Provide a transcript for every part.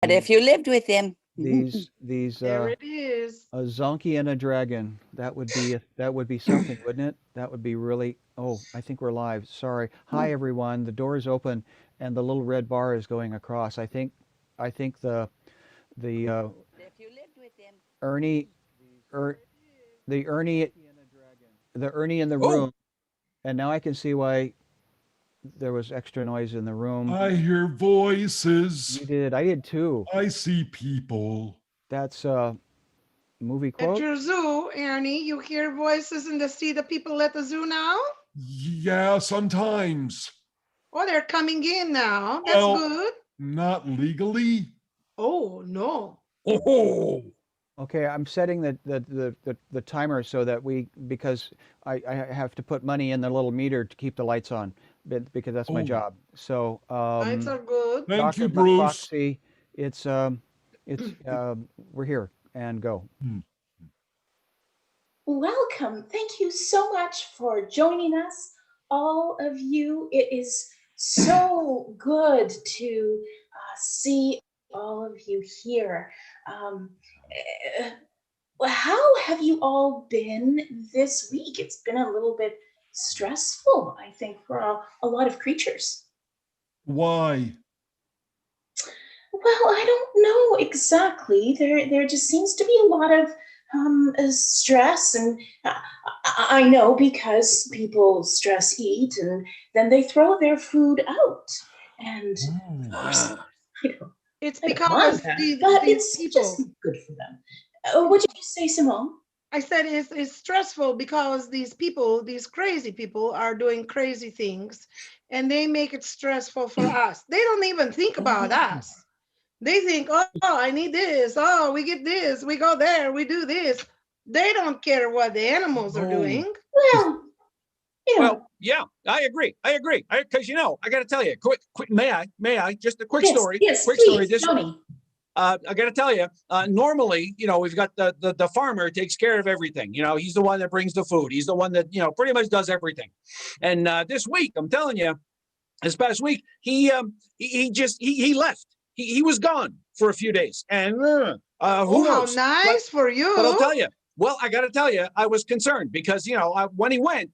But if you lived with him, these There it is. a zonkey and a dragon. That would be something, wouldn't it? That would be really. Oh, I think we're live. Sorry. Hi everyone. The door is open and the little red bar is going across. I think the if you lived with him, Ernie er, the Ernie in the Oh, room, and now I can see why there was extra noise in the room. I hear voices. You did. I did too. I see people. That's movie At quote. your zoo, Ernie, you hear voices and see the people at the zoo now? Yeah, sometimes. Oh, they're coming in now. That's Well, good. not legally. Oh, no. oh, Okay, I'm setting the timer so that because I have to put money in the little meter to keep the lights on, because that's my Oh. job. So, Lights are good. Thank Dr. you, Bruce. McFoxy, we're here and go. Welcome. Thank you so much for joining us, all of you. It is so good to see all of you here. How have you all been this week? It's been a little bit stressful, I think, for a lot of creatures. Why? Well, I don't know exactly. There just seems to be a lot of stress, and I know because people stress eat, and then they throw their food out. And of course, I don't, It's I don't want because that, these but it's people. just good for them. What did you say, Simone? I said it's stressful because these people, these crazy people, are doing crazy things, and they make it stressful for us. They don't even think about us. They think, oh, I need this. Oh, we get this. We go there. We do this. They don't care what the animals are Oh. doing. Well, you know, well, yeah, I agree. Because I got to tell you, quick, may I? Just a quick yes, story. yes, Quick please, story. This tell me. I got to tell you, normally, we've got the farmer takes care of everything. He's the one that brings the food. He's the one that, pretty much does everything. And this week, I'm telling you, this past week, he left. He was gone for a few days. And who knows? How nice for you. But I'll tell you, well, I got to tell you, I was concerned because, when he went,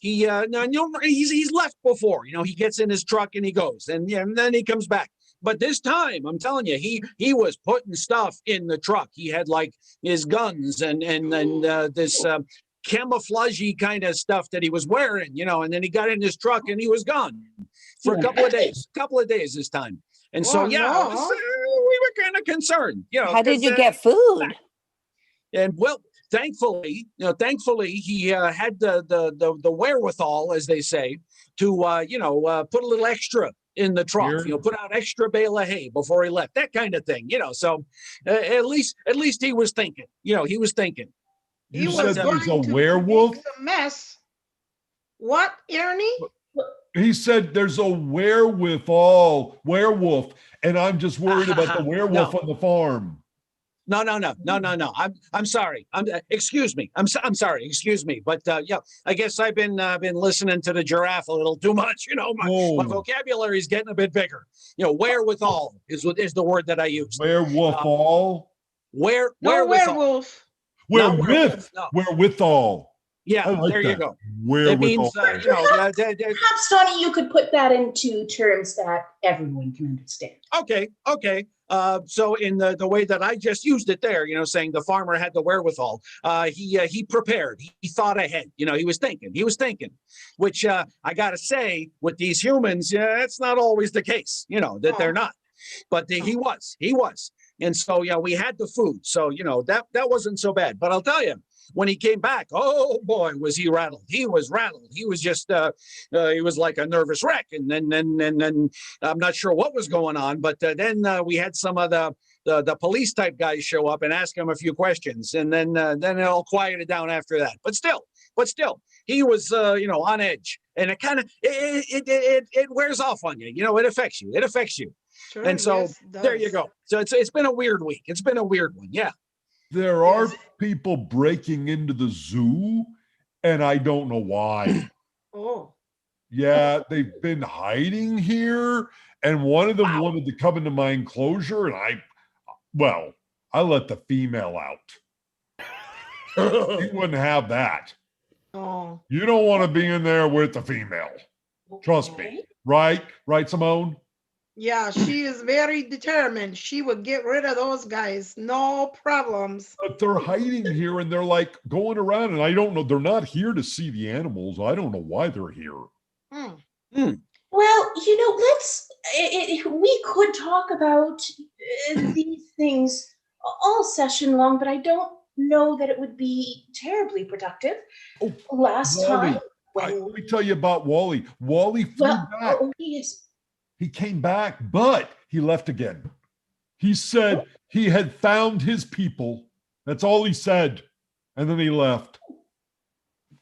he's left before, he gets in his truck and he goes and then he comes back. But this time, I'm telling you, he was putting stuff in the truck. He had like his guns and this camouflagey kind of stuff that he was wearing, and then he got in his truck and he was gone for a couple of days this time. And so, Oh, we no. were kind of concerned, how did you get food? And well, thankfully, he had the wherewithal, as they say, to put a little extra in the trunk. Here. Put out extra bale of hay before he left, that kind of thing. So at least he was thinking. He was thinking. He You was said there's going a to werewolf? make some mess. What, Ernie? He said there's a werewolf, and I'm just worried about the werewolf No. on the farm. No. I'm sorry. Excuse me. I'm sorry. Excuse me. But yeah, I guess I've been listening to the giraffe a little too much. My vocabulary is getting a bit bigger. Wherewithal is the word that I use. Werewolf all? Wherewithal. No werewolf. Not Wherewith? werewolf, no. Wherewithal. Yeah, I like there that. you go. Wherewithal. It means Perhaps, Donnie, you could put that into terms that everyone can understand. okay. So in the way that I just used it there, saying the farmer had the wherewithal, he prepared, he thought ahead, he was thinking, which I got to say with these humans, it's not always the case, that they're not, but he was. And so, we had the food. So, that wasn't so bad, but I'll tell you, when he came back, oh boy, was he rattled. He was rattled. He was just, he was like a nervous wreck. And then I'm not sure what was going on, but then we had some of the police type guys show up and ask him a few questions. And then it all quieted down after that. But still, he was, on edge. And it kind of, it wears off on you. It affects you. Sure, And so yes, it there you does. go. So it's been a weird week. It's been a weird one. Yeah. There are Yes. people breaking into the zoo, and I don't know why. Oh. Yeah, they've been hiding here, and one of them wanted to come into my enclosure, and I let the female out. He wouldn't have that. Oh, You don't want to be in there with the female. Trust me. Right? Right, Simone? yeah, she is very determined. She would get rid of those guys, no problems. But they're hiding here and they're like going around, and I don't know. They're not here to see the animals. I don't know why they're here. Hmm. Well, we could talk about these things all session long, but I don't know that it would be terribly productive. Oh, Last Wally, time, let me tell you about Wally. Wally flew back. Yes. He came back, but he left again. He said he had found his people. That's all he said. And then he left.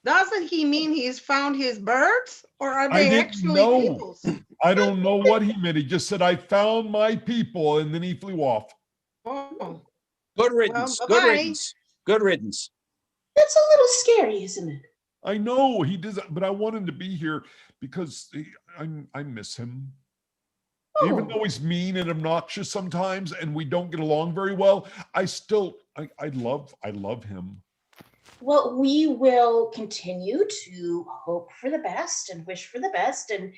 Doesn't he mean he's found his birds, or are I they didn't actually know. people's? I don't know what he meant. He just said, I found my people. And then he flew off. Oh, Good riddance. Well, Good bye-bye. riddance. Good riddance. That's a little scary, isn't it? I know he does, but I want him to be here because I miss him. Even though he's mean and obnoxious sometimes, and we don't get along very well, I love him. Well, we will continue to hope for the best and wish for the best, and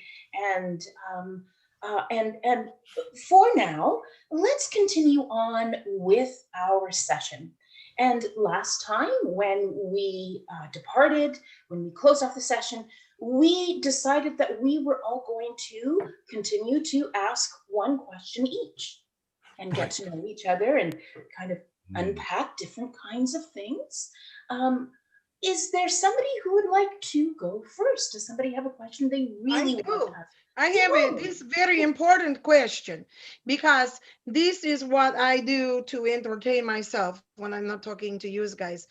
for now, let's continue on with our session. And last time, when we departed, when we closed off the session, we decided that we were all going to continue to ask one question each and get to know each other and kind of unpack different kinds of things. Is there somebody who would like to go first? Does somebody have a question they really want to ask? I have this very important question, because this is what I do to entertain myself when I'm not talking to you guys.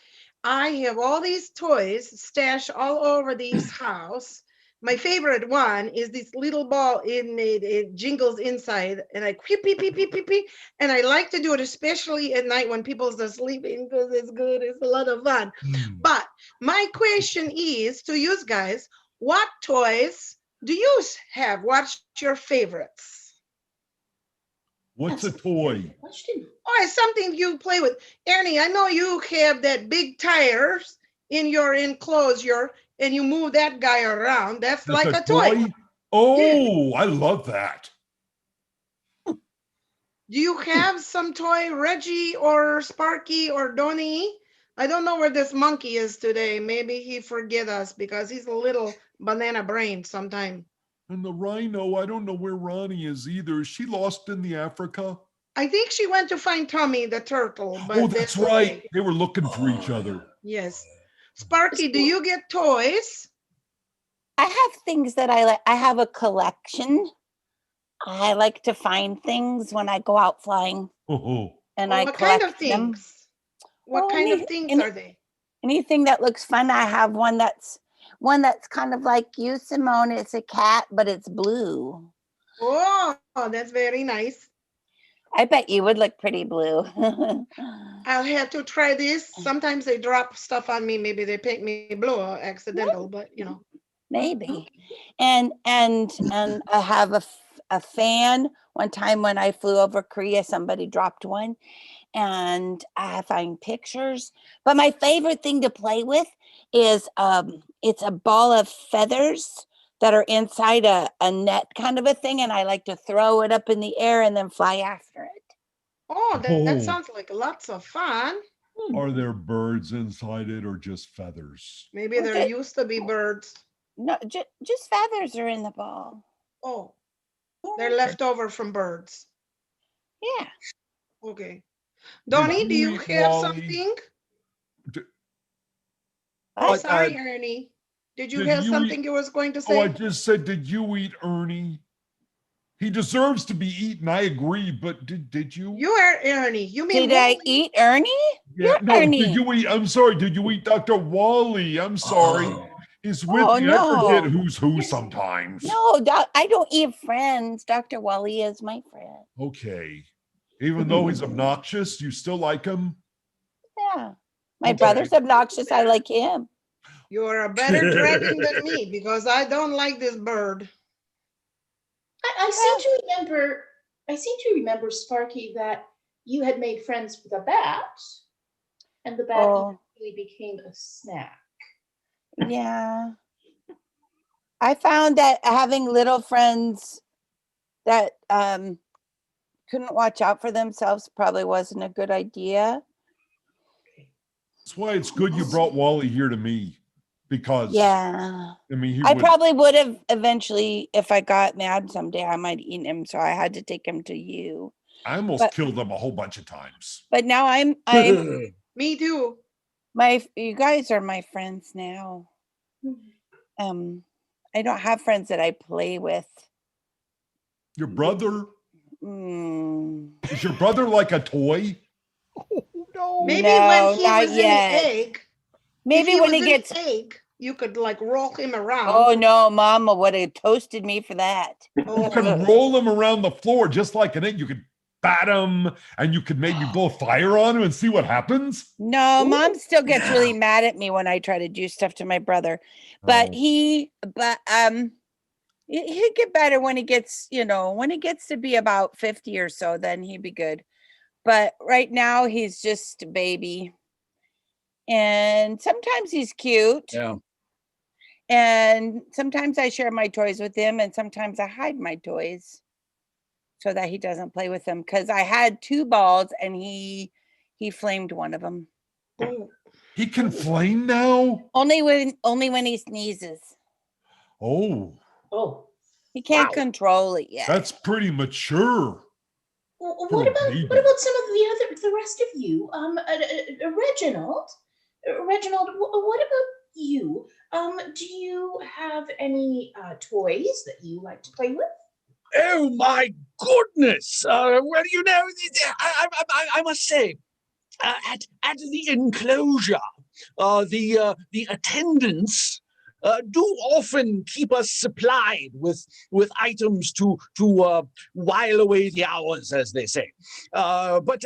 I have all these toys stashed all over this house. My favorite one is this little ball it jingles inside, and I peep, peep, peep, peep, peep, peep, and I like to do it especially at night when people's are sleeping, because it's good, it's a lot of fun. But my question is to you guys, what toys do you have? What's your favorites? What's a toy? Oh, it's something you play with. Ernie, I know you have that big tires in your enclosure and you move that guy around. That's like a toy. Oh, I love that. Do you have some toy, Reggie or Sparky or Donnie? I don't know where this monkey is today. Maybe he forget us because he's a little banana brain sometime. And the rhino, I don't know where Ronnie is either. Is she lost in the Africa? I think she went to find Tommy the turtle. But Oh, that's right. okay. They were looking for each other. Yes. Sparky, do you get toys? I have things that I like. I have a collection. I like to find things when I go out flying, and I What collect kind of them. things? What kind of things are they? Anything that looks fun. I have one that's kind of like you, Simone. It's a cat, but it's blue. Oh, that's very nice. I bet you would look pretty blue. I'll have to try this. Sometimes they drop stuff on me. Maybe they paint me blue or accidental, but you know. Maybe. And I have a fan. One time when I flew over Korea, somebody dropped one, and I find pictures. But my favorite thing to play with is it's a ball of feathers that are inside a net kind of a thing, and I like to throw it up in the air and then fly after it. Oh, that sounds like lots of fun. Are there birds inside it or just feathers? Maybe there used to be birds. No, just feathers are in the ball. Oh, they're left over from birds. Yeah. Okay. Donnie, do you have something? Oh, sorry, Ernie. Did you have something you was going to say? Oh, I just said, did you eat Ernie? He deserves to be eaten. I agree, but did you? You are Ernie. You mean did I eat Ernie? Yeah, You're no, Ernie. did you eat? I'm sorry. Did you eat Dr. Wally? I'm sorry. He's with me. No. I forget who's who sometimes. No, I don't eat friends. Dr. Wally is my friend. Okay. Even though he's obnoxious, you still like him? Yeah. My brother's obnoxious. I like him. You're a better dragon than me because I don't like this bird. I seem to remember. I seem to remember, Sparky, that you had made friends with a bat, and the bat Oh, eventually became a snack. yeah. I found that having little friends that couldn't watch out for themselves probably wasn't a good idea. That's why it's good you brought Wally here to me, because Yeah. I mean he I would. probably would have eventually, if I got mad someday, I might eat him. So I had to take him to you. I almost But killed him a whole bunch of times. but now I'm Me too. you guys are my friends now. Um, I don't have friends that I play with. Your brother Mm, is your brother like a toy? Oh, no. Maybe no, when he not was in the yet. egg, Maybe if he when was he in gets. the egg, you could like roll him around. Oh no, Mama would have toasted me for that. You Oh, can roll him around the floor just like an egg. You could bat him, and you could maybe blow fire on him and see what happens. No, Mom still gets yeah. really mad at me when I try to do stuff to my brother. But he'd get better when he gets, when he gets to be about 50 or so, then he'd be good. But right now he's just a baby. And sometimes he's cute. Yeah. And sometimes I share my toys with him, and sometimes I hide my toys so that he doesn't play with them. Because I had 2 balls and he flamed one of them. oh. He can flame now? Only when he sneezes. Oh, Oh. He can't Wow. control it yet. that's pretty mature. What For a about baby. some of the rest of you? Reginald, what about you? Do you have any toys that you like to play with? Oh my goodness! Well, you know, I must say, at the enclosure, the attendants do often keep us supplied with items to while away the hours, as they say. But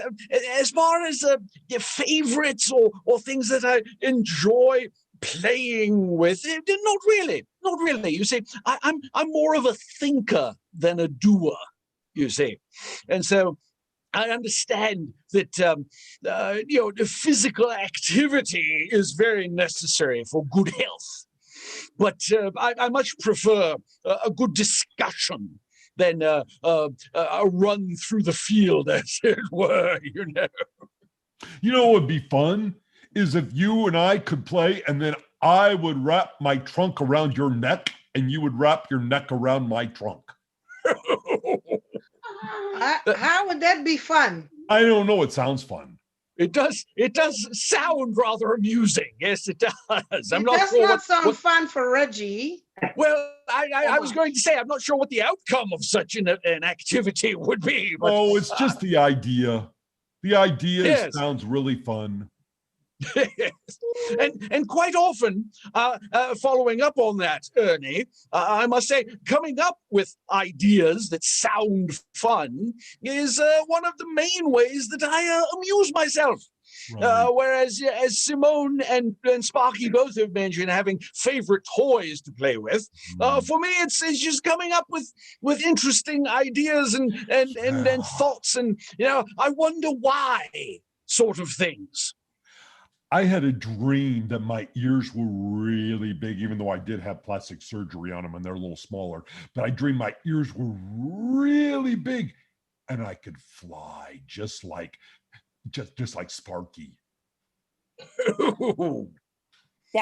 as far as your favorites or things that I enjoy playing with, not really, not really. You see, I'm more of a thinker than a doer. You see, and so I understand that the physical activity is very necessary for good health, but I much prefer a good discussion than a run through the field, as it were. You know what would be fun is if you and I could play, and then I would wrap my trunk around your neck, and you would wrap your neck around my trunk. How would that be fun? I don't know. It sounds fun. It does sound rather amusing. Yes, it does. I'm It not does sure not sound what fun for Reggie. well, I was going to say, I'm not sure what the outcome of such an activity would be. But, Oh, it's just the idea. The idea Yes. sounds really fun. and quite often, following up on that, Ernie, I must say, coming up with ideas that sound fun is one of the main ways that I amuse myself. Right. Whereas, as Simone and Sparky both have mentioned, having favorite toys to play with, for me, it's just coming up with interesting ideas and thoughts, and I wonder why sort of things. I had a dream that my ears were really big, even though I did have plastic surgery on them and they're a little smaller. But I dreamed my ears were really big, and I could fly just like Sparky. That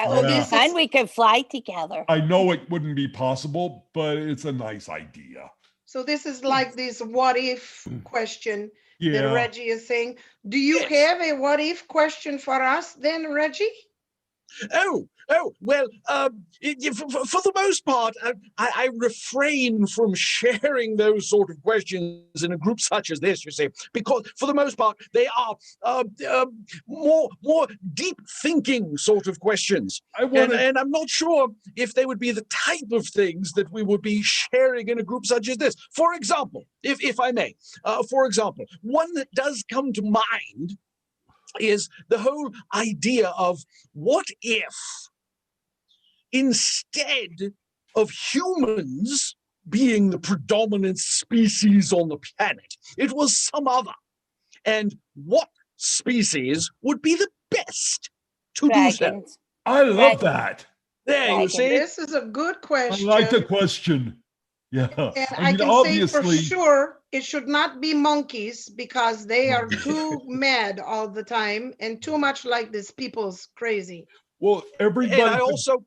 would be Yeah. fun. We could fly together. I know it wouldn't be possible, but it's a nice idea. So this is like this what if question that Yeah. Reggie is saying. Do you Yes. have a what if question for us then, Reggie? Well, for the most part, I refrain from sharing those sort of questions in a group such as this, you see, because for the most part, they are more deep thinking sort of questions. And I'm not sure if they would be the type of things that we would be sharing in a group such as this. For example, if I may, one that does come to mind is the whole idea of what if instead of humans being the predominant species on the planet. It was some other. And what species would be the best to do so? Dragons. I love Dragon. that. There, you Dragon. see? This is a good I question. like the question. Yeah. And I I mean, can say for obviously, sure it should not be monkeys because they are too mad all the time and too much like this people's crazy. well, And everybody I could- also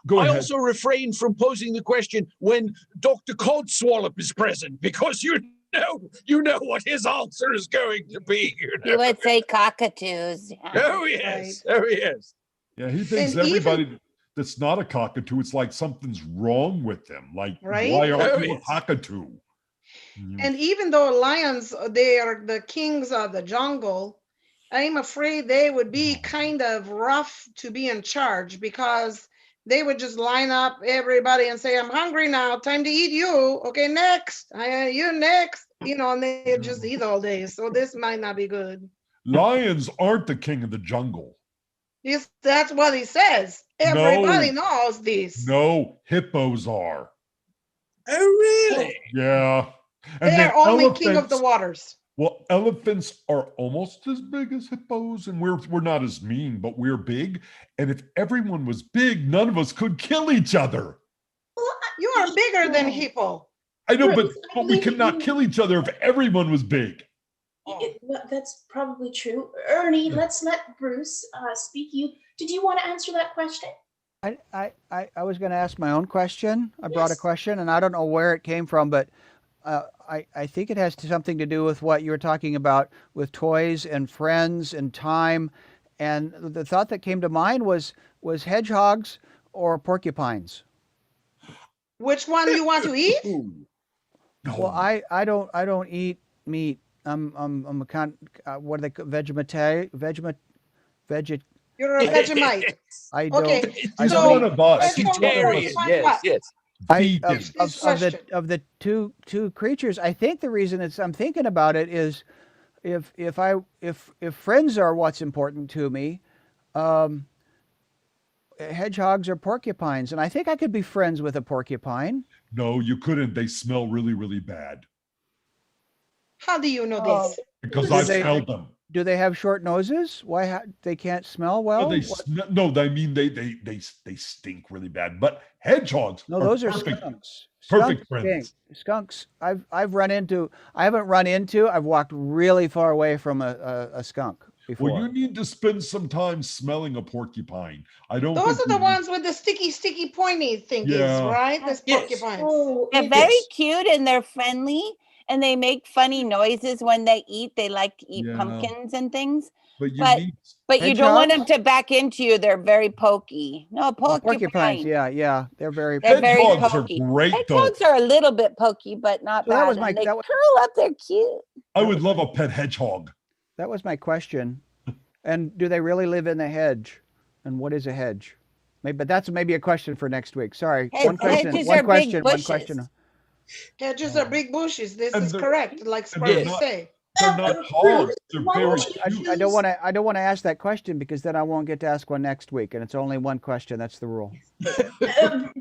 go I ahead. also refrain from posing the question when Dr. Codswallop is present because you know what his answer is going to be. You He know? would say cockatoos. Yeah. Oh yes, oh yes. Yeah, he thinks And even- everybody that's not a cockatoo, it's like something's wrong with them. Like, Right? why aren't Oh, you a yes. cockatoo? And even though lions, they are the kings of the jungle, I'm afraid they would be kind of rough to be in charge because they would just line up everybody and say, I'm hungry now, time to eat you. Okay, next, you next. You know, and they just eat all day. So this might not be good. Lions aren't the king of the jungle. Yes, that's what he says. Everybody knows this. No, hippos are. Oh really? Yeah. And They then are only king of the elephants- waters. Well, elephants are almost as big as hippos, and we're not as mean, but we're big. And if everyone was big, none of us could kill each other. You are bigger than hippo. I know, Bruce, I but we believe could not you- kill each other if everyone was big. Well, that's probably true. Ernie, let's let Bruce speak. Did you want to answer that question? I was going to ask my own question. I brought a Yes. question, and I don't know where it came from, but I think it has something to do with what you were talking about with toys and friends and time. And the thought that came to mind was hedgehogs or porcupines. Which one you want to eat? Ooh. No. Well, I don't eat meat. I'm a what are they veget. You're a Vegemite. I don't. Okay, I He's don't one eat- of us. Let's He's go one of Vegetarian, us. What? yes, yes. Vegan. This question. of the two creatures, I think the reason I'm thinking about it is if friends are what's important to me, hedgehogs or porcupines, and I think I could be friends with a porcupine. No, you couldn't. They smell really, really bad How do you know Oh. this? because Do I've they- smelled them. Do they have short noses? Why they can't smell well? No, I mean they stink really bad. But hedgehogs, No, those are perfect. skunks. perfect Skunks friends. stink. Skunks. I've run into. I haven't run into. I've walked really far away from a skunk before. Well, you need to spend some time smelling a porcupine. I don't. Those think are the you- ones with the sticky pointy thingies, Yeah. right? The Yes. porcupines. Oh, They're it very is- cute and they're friendly and they make funny noises when they eat. They like to eat Yeah. pumpkins and things, But you but- need. but you don't want them Hedgehogs? to back into you. They're very pokey. No, Oh, porcupine. porcupines. Yeah, they're very. They're very Hedgehogs are pokey. great though. Hedgehogs are a little bit pokey, but not So that bad. was my- and they that was- curl up. They're cute. I would love a pet hedgehog. That was my question. And do they really live in the hedge? And what is a hedge? Maybe, but that's maybe a question for next week. Sorry, one question. Hedges One are big question. One bushes. question. Hedges are big bushes. This And is they're- correct, like and they're Sparky not- say. They're not Bruce, hard. They're why very don't you cute. I don't want to. I don't want to ask that question because then I won't get to ask one next week, and it's only one question. That's the rule.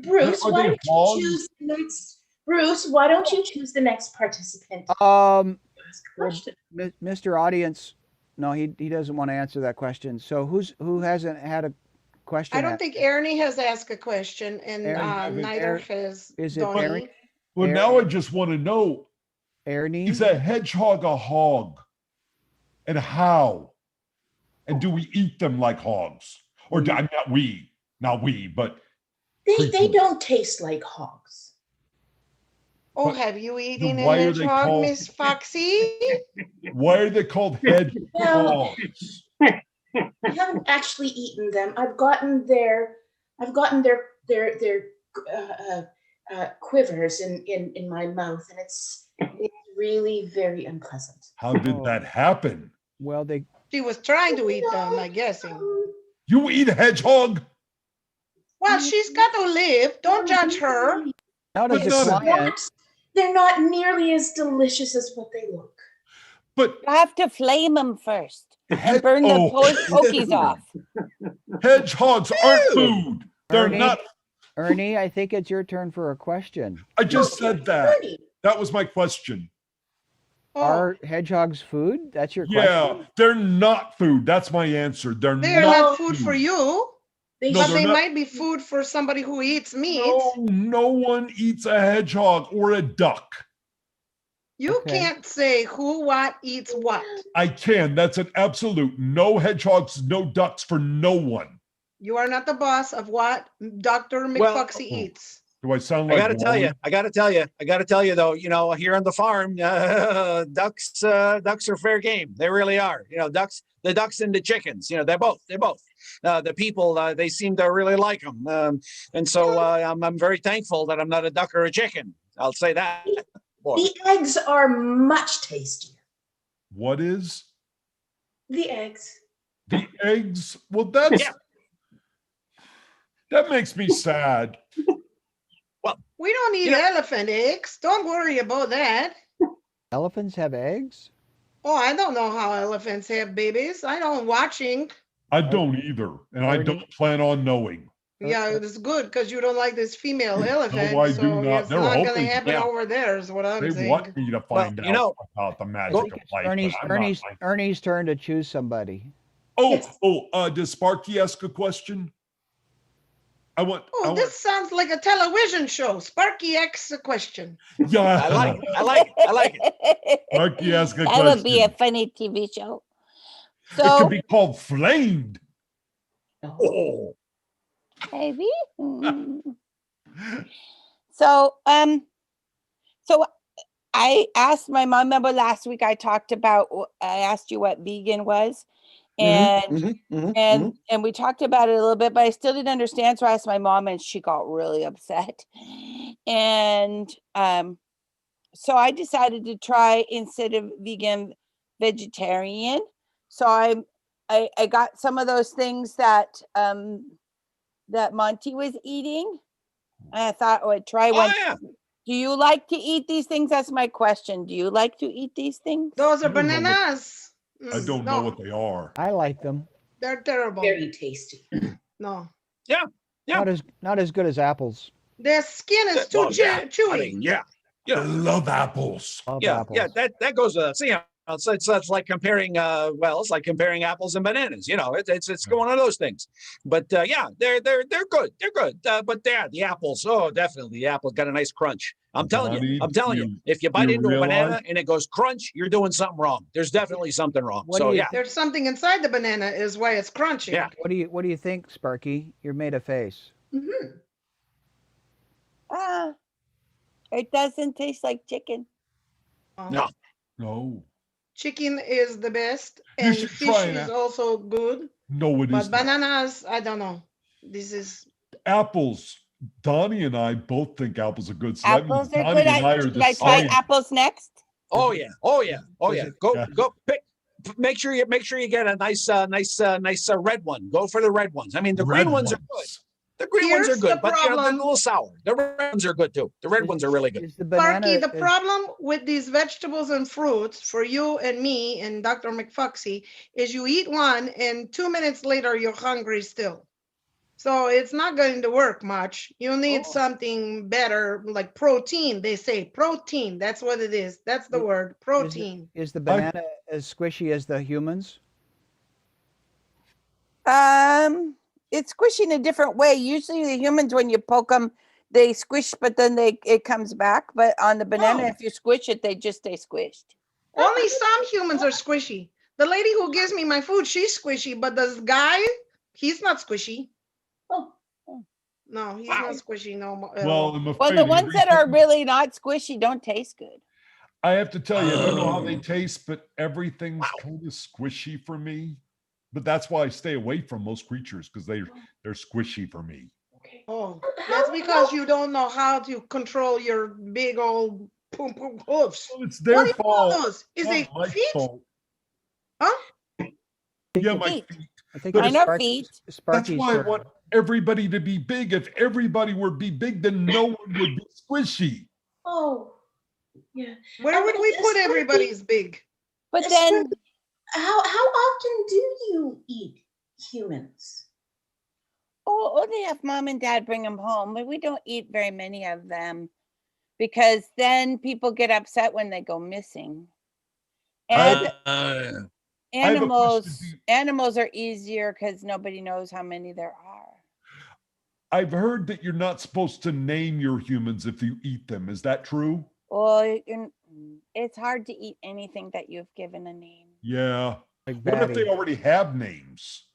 Bruce, Are why they don't hogs? you choose the next? Bruce, why don't you choose the next participant? Um, Ask a well, question. Mr. Audience, no, he doesn't want to answer that question. So who hasn't had a question? I don't think Ernie has asked a question, and Ernie, neither has is it Donnie. Ernie? Well, now I just want to know: Ernie. is a hedgehog a hog, and how? And do we eat them like hogs, or do, I'm not we, but They creatures. don't taste like hogs. Oh, But have you eaten a why are they hedgehog, called- Miss Foxy? why are they called hedgehogs? I haven't actually eaten them. I've gotten their quivers in my mouth, and it's really very unpleasant. How did that happen? Well, they. She was trying to eat them, I'm guessing. You eat a hedgehog? Well, she's got to live. Don't judge her. How does But the not- client? They're not nearly as delicious as what they look. But You have to flame them first and Head- burn the oh. pokies off. hedgehogs aren't Ew. food. They're Ernie? not. Ernie, I think it's your turn for a question. I just No, said that. Ernie. That was my question. Oh, Are hedgehogs food? That's your Yeah, question? they're not food. That's my answer. They're they are not not food for you, They No, but they're they not. might be food for somebody who eats meat. No one eats a hedgehog or a duck. You Okay. can't say who, what eats what. I can. That's an absolute. No hedgehogs, no ducks for no one. You are not the boss of what Dr. Well, McFoxy eats. Do I sound I like got to tell Wally? you, though, here on the farm, ducks are fair game. They really are. The ducks and the chickens, they're both. The people, they seem to really like them. And so I'm very thankful that I'm not a duck or a chicken. I'll say that. Boy. The eggs are much tastier. What is The eggs. the eggs? Well, that's that makes me sad. We don't eat You know- elephant eggs. Don't worry about that. Elephants have eggs? Oh, I don't know how elephants have babies. I don't watching. I don't either, and I Ernie? don't plan on knowing. Yeah, it's good because you don't like this female elephant. I do so not. it's They're not gonna hoping- happen Yeah. over there, is what I'm They saying. want me to find you know, out about the I magic think of it's life. but Ernie's, I'm not Ernie's, like- Ernie's turn to choose somebody. Yes. Does Sparky ask a question? Oh, this sounds like a television show. Sparky asks a question. Yeah, I like it. Sparky ask a That would be a question. funny TV show. It So could be called Flamed. Oh, maybe. So so I asked my mom. Remember last week I talked about. I asked you what vegan was, and and we talked about it a little bit, but I still didn't understand. So I asked my mom, and she got really upset. And so I decided to try instead of vegan, vegetarian. So I got some of those things that that Monty was eating. And I thought I would try one. yeah. Do you like to eat these things? That's my question. Do you like to eat these things? Those are I don't know what- bananas. I don't know what they are. I like them. They're terrible. Very tasty. No. Yeah. Not as good as apples. Their skin is too Well, yeah. I chewy. mean, yeah. I love apples. Love Yeah, apples. that goes. It's like comparing. It's like comparing apples and bananas. It's one of those things. But yeah, they're good. They're good. But yeah, the apples. Oh, definitely, the apples got a nice crunch. I'm telling you. If you bite into a banana and it goes crunch, you're doing something wrong. There's definitely something wrong. What So do you yeah, There's something inside the banana is why it's crunchy. Yeah. What do you think, Sparky? You made a face. Mhm. It doesn't taste like chicken. No. No, Chicken is the best, You and should fish try is it. also good. no, it But is not. bananas, I don't know. This is Apples. Donnie and I both think apples are good. So that means Apples are Donnie good. and I are Should I try deciding. apples next? Oh yeah. Go Yeah. pick. Make sure you get a nice red one. Go for the red ones. I mean, the green ones are good. The green ones are Here's good, the but they're a problem. little sour. The red ones are good too. The red ones are really good. Is the banana? Sparky, the is- problem with these vegetables and fruits for you and me and Dr. McFoxy is you eat one and 2 minutes later you're hungry still. So it's not going to work much. You need Oh. something better like protein. They say protein. That's what it is. That's the Is- word, protein. Is the banana as squishy as the humans? It's squishy in a different way. Usually the humans, when you poke them, they squish, but then it comes back. But on the banana, Oh. if you squish it, they just stay squished. Only some humans are squishy. The lady who gives me my food, she's squishy, but this guy, he's not squishy. Oh, No, he's Wow. not squishy no more. Well, I'm Well, afraid the ones that are really not squishy don't taste good. I have to tell you, I don't know how Oh. they taste, but everything's Wow. kind of squishy for me. But that's why I stay away from most creatures because they're squishy for me. okay. Oh, How- that's because you don't know how to control your big old poom poom hoofs. Well, it's What their do you call fault. those? Is not it my feet? fault. Huh? Yeah, my Feet. feet. I think But it's Mine are Sparky- feet. That's Sparky's why I turn. want everybody to be big. If everybody were be big, then no one would be squishy. Oh, yeah. Where would we put everybody's big? But Yes, then How often do you eat humans? Only if mom and dad bring them home, but we don't eat very many of them because then people get upset when they go missing. And I have a question. animals are easier because nobody knows how many there are. I've heard that you're not supposed to name your humans if you eat them. Is that true? Well, it's hard to eat anything that you've given a name. Yeah. Like What if they Batty. already have names?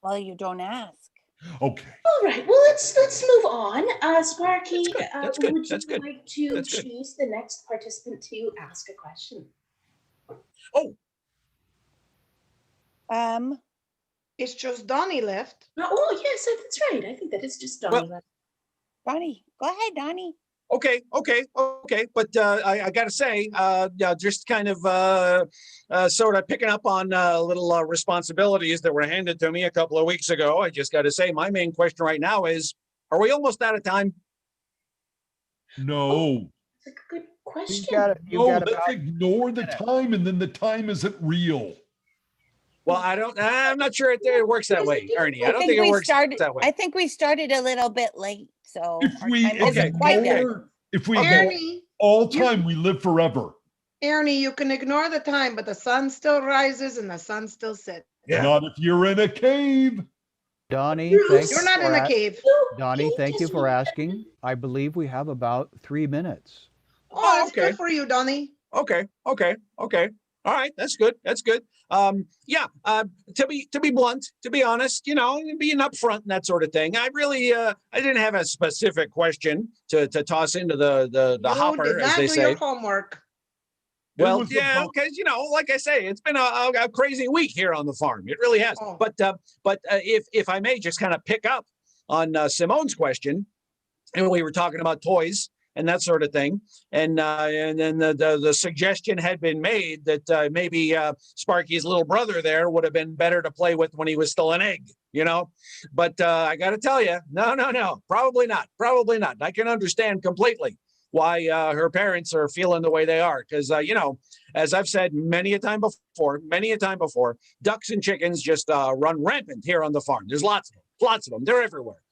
Well, you don't ask. Okay. All right. Well, let's move on. Sparky, That's good. would That's you good. like to That's good. choose the next participant to ask a question? Oh, It's just Donnie left. Oh, yes, that's right. I think that is just Donnie Well- left. Donnie, go ahead, Donnie. okay. But I got to say, yeah, just kind of sort of picking up on little responsibilities that were handed to me a couple of weeks ago. I just got to say, my main question right now is, are we almost out of time? No. That's a good You've question. got it. You've No, got let's about ignore the minutes. time and then the time isn't real. Well, I'm not sure it works that way, Ernie. I don't think it works that way. I think we started a little bit late, so If our we time isn't quite there. ignore Ernie, all time, we live forever. Ernie, you can ignore the time, but the sun still rises and the sun still sets. Yeah. Not if you're in a cave. Donnie, Bruce, thank You're you not for in a a- cave. Donnie, thank you for asking. I believe we have about 3 minutes. Oh, that's okay. good for you, Donnie. Okay. All right, that's good. Yeah. To be blunt, to be honest, being upfront and that sort of thing. I really, I didn't have a specific question to toss into the You hopper, did as not they do say. your homework. Well, was yeah, about- because like I say, it's been a crazy week here on the farm. It really has. Oh. But if I may just kind of pick up on Simone's question, and we were talking about toys and that sort of thing, and then the suggestion had been made that maybe Sparky's little brother there would have been better to play with when he was still an egg, But I got to tell you, no, probably not. I can understand completely why her parents are feeling the way they are, because as I've said many a time before, ducks and chickens just run rampant here on the farm. There's lots of them. They're everywhere.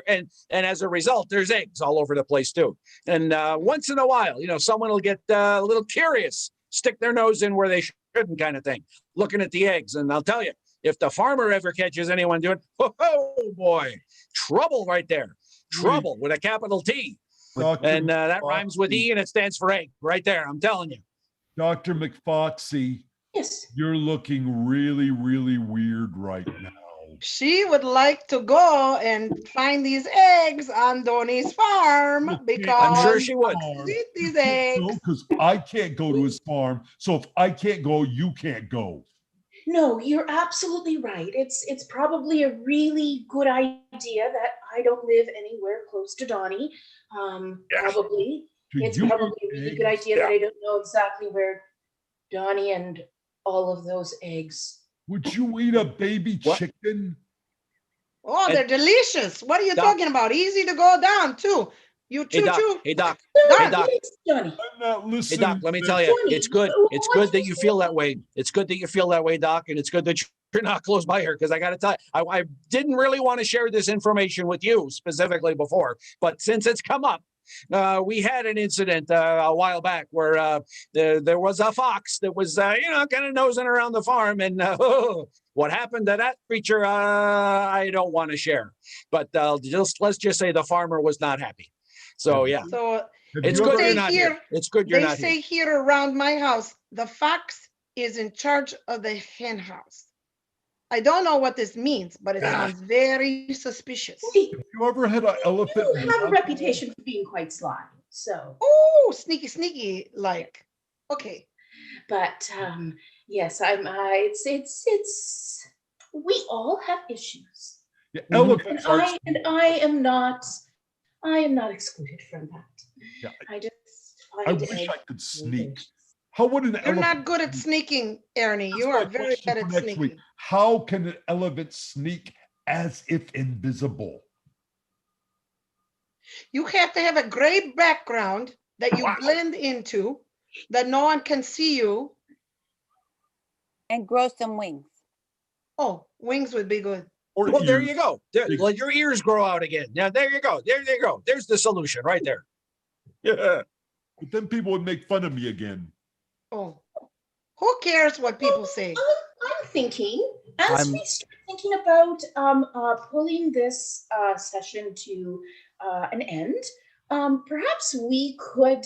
And as a result, there's eggs all over the place too. And once in a while, someone will get a little curious, stick their nose in where they shouldn't, kind of thing, looking at the eggs. And I'll tell you, if the farmer ever catches anyone doing, oh boy, trouble right there. Trouble with a capital T. Dr. And that rhymes with E and it stands for egg right there. I'm telling you. Dr. McFoxy, Yes. you're looking really, really weird right now. She would like to go and find these eggs on Donnie's farm Okay, because I'm sure she would. eat these eggs. Because I can't go to his farm. So if I can't go, you can't go. No, you're absolutely right. It's probably a really good idea that I don't live anywhere close to Donnie. Probably. Do It's you probably eat a really eggs? good idea that I don't know exactly where Donnie and all of those eggs. Would you eat a baby What? chicken? Oh, And- they're delicious. What are you Doc- talking about? Easy to go down too. You Hey, choo Doc. choo. Hey, Doc. No, Hey, Doc. yes, Donnie. I'm not Hey, listening. Doc, let me to tell this. you, Donnie, it's good. It's what good that is you feel it? that way. It's good that you feel that way, Doc. And it's good that you're not close by here, because I got to tell you, I didn't really want to share this information with you specifically before. But since it's come up, we had an incident a while back where there was a fox that was, kind of nosing around the farm. And what happened to that creature, I don't want to share. But let's just say the farmer was not happy. So, yeah. So Have It's you good ever- you're Say not here- here. It's good you're they not say here. here around my house, the fox is in charge of the hen house. I don't know what this means, but it sounds very suspicious. Hey, Have you ever had an elephant? you have a run- reputation for being quite sly. So, Oh, sneaky, like. Okay. but yes, it's we all have issues. Yeah, Mhm. elephants are. And I am not excluded from that. Yeah, I just I find wish eggs I could very sneak. delicious. How would an You're elephant? not good at sneaking, Ernie. That's You my are very question bad for at next sneaking. week. How can an elephant sneak as if invisible? You have to have a gray background that you Wow. blend into, that no one can see you. And grow some wings. Oh, wings would be good. Or Well, there ears. you go. Let your ears grow out again. Yeah, there you go. There you go. There's the solution right there. Yeah. But then people would make fun of me again. Oh, who cares what people say? I'm thinking, as I'm we start thinking about pulling this session to an end, perhaps we could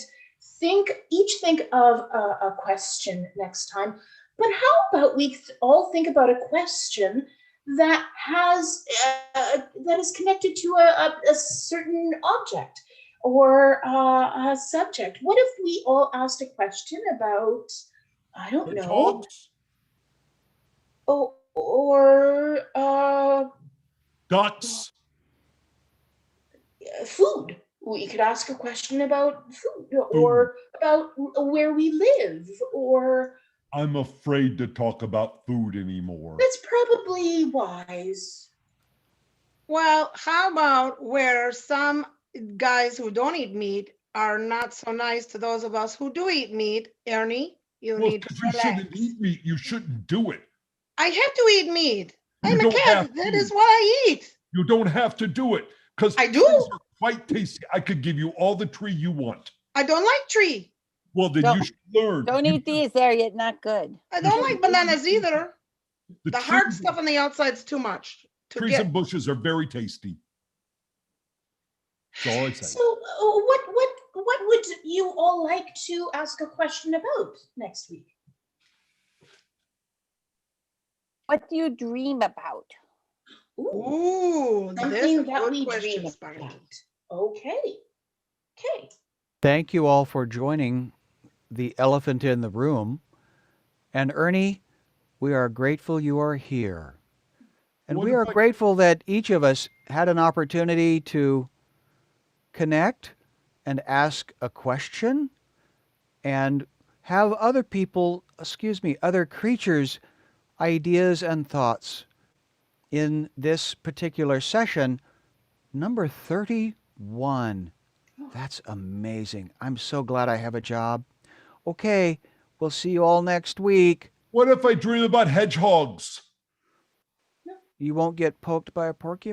each think of a question next time. But how about we all think about a question that that is connected to a certain object or a subject? What if we all asked a question about, I don't know, Hedgehogs, or ducks. food. We could ask a question about food Food. or about where we live, or I'm afraid to talk about food anymore. that's probably wise. Well, how about where some guys who don't eat meat are not so nice to those of us who do eat meat? Ernie, you Well, need to because you shouldn't relax. eat meat, you shouldn't do it. I have to eat meat. You I'm a don't have cat. That to. is what I eat. You don't have to do it because I do. trees are quite tasty. I could give you all the tree you want. I don't like tree. Well, then Don't- you should learn. Don't You eat these. They're yet not good. I You don't should like bananas learn. either. The The hard trees- stuff on the outside's too much to Trees get. and bushes are very tasty. That's all I say. So, what would you all like to ask a question about next week? What do you dream about? Ooh, Ooh, this is something a that good we question, dream Sparky. about. Okay. Thank you all for joining the elephant in the room. And Ernie, we are grateful you are here. And What we if are I- grateful that each of us had an opportunity to connect and ask a question and have other people, other creatures' ideas and thoughts in this particular session, number 31. That's amazing. I'm so glad I have a job. Okay, we'll see you all next week. What if I dream about hedgehogs? You won't get poked by a porcupine?